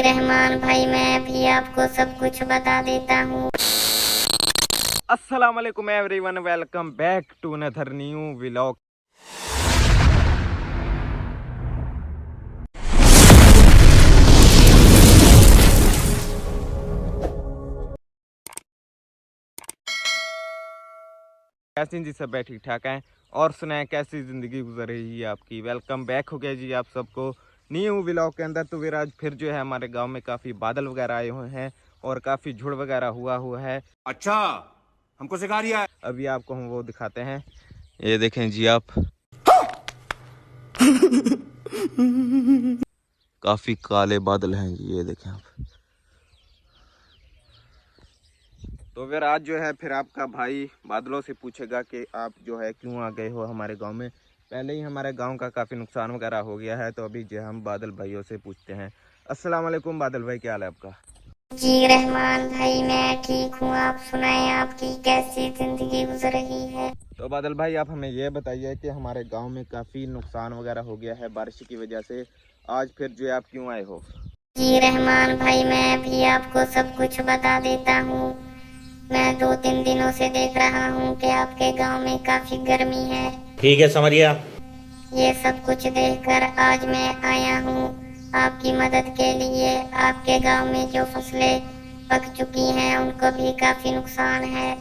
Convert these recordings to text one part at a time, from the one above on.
रहमान भाई, मैं भी आपको सब कुछ बता देता हूँ। अस्सलाम वालेकुम everyone, welcome back to another new vlog. कैसे हैं जी? सब ठीक ठाक हैं और सुनाएं कैसी ज़िंदगी गुजर रही है आपकी। वेलकम बैक हो गया जी आप सबको न्यू व्लॉग के अंदर। तो फिर आज फिर जो है हमारे गांव में काफ़ी बादल वगैरह आए हुए हैं और काफ़ी झुड़ वगैरह हुआ है। अच्छा, हमको सिखा रिया है। अभी आपको हम वो दिखाते हैं, ये देखें जी आप। काफ़ी काले बादल हैं जी, ये देखें आप। तो फिर आज जो है फिर आपका भाई बादलों से पूछेगा कि आप जो है क्यों आ गए हो हमारे गांव में। पहले ही हमारे गांव का काफ़ी नुकसान वगैरह हो गया है, तो अभी जो हम बादल भाइयों से पूछते हैं। अस्सलाम वालेकुम बादल भाई, क्या हाल है आपका? जी रहमान भाई, मैं ठीक हूँ। आप सुनाएं, आपकी कैसी जिंदगी गुजर रही है? तो बादल भाई आप हमें ये बताइए कि हमारे गाँव में काफ़ी नुकसान वगैरह हो गया है बारिश की वजह से। आज फिर जो है आप क्यों आए हो? जी रहमान भाई, मैं भी आपको सब कुछ बता देता हूँ। मैं 2-3 दिनों से देख रहा हूँ कि आपके गांव में काफी गर्मी है। ठीक है, समझिया। ये सब कुछ देखकर आज मैं आया हूँ आपकी मदद के लिए। आपके गांव में जो फसलें पक चुकी हैं उनको भी काफी नुकसान है,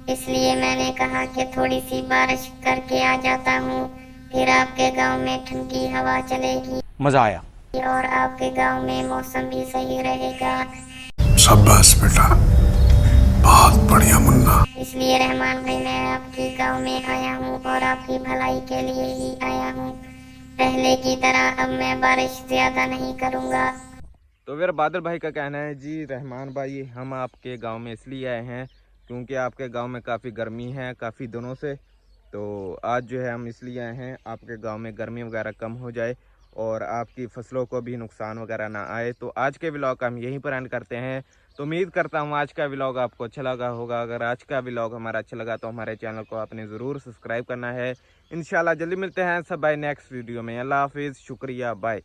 इसलिए मैंने कहा कि थोड़ी सी बारिश करके आ जाता हूँ। फिर आपके गांव में ठंडी हवा चलेगी मजा आया। और आपके गांव में मौसम भी सही रहेगा। शाबाश बेटा, बहुत बढ़िया मुन्ना। इसलिए रहमान भाई, मैं आपके गांव में आया हूँ और आपकी भलाई के लिए ही आया हूँ। पहले की तरह अब मैं बारिश ज्यादा नहीं करूँगा। तो फिर बादल भाई का कहना है जी रहमान भाई, हम आपके गांव में इसलिए आए हैं क्योंकि आपके गांव में काफ़ी गर्मी है काफ़ी दिनों से। तो आज जो है हम इसलिए आए हैं आपके गांव में गर्मी वगैरह कम हो जाए और आपकी फसलों को भी नुकसान वगैरह ना आए। तो आज के व्लॉग का हम यहीं पर एंड करते हैं। तो उम्मीद करता हूँ आज का व्लॉग आपको अच्छा लगा होगा। अगर आज का व्लॉग हमारा अच्छा लगा तो हमारे चैनल को आपने ज़रूर सब्सक्राइब करना है। इंशाल्लाह जल्दी मिलते हैं सब बाय नेक्स्ट वीडियो में। अल्लाह हाफिज़, शुक्रिया, बाय।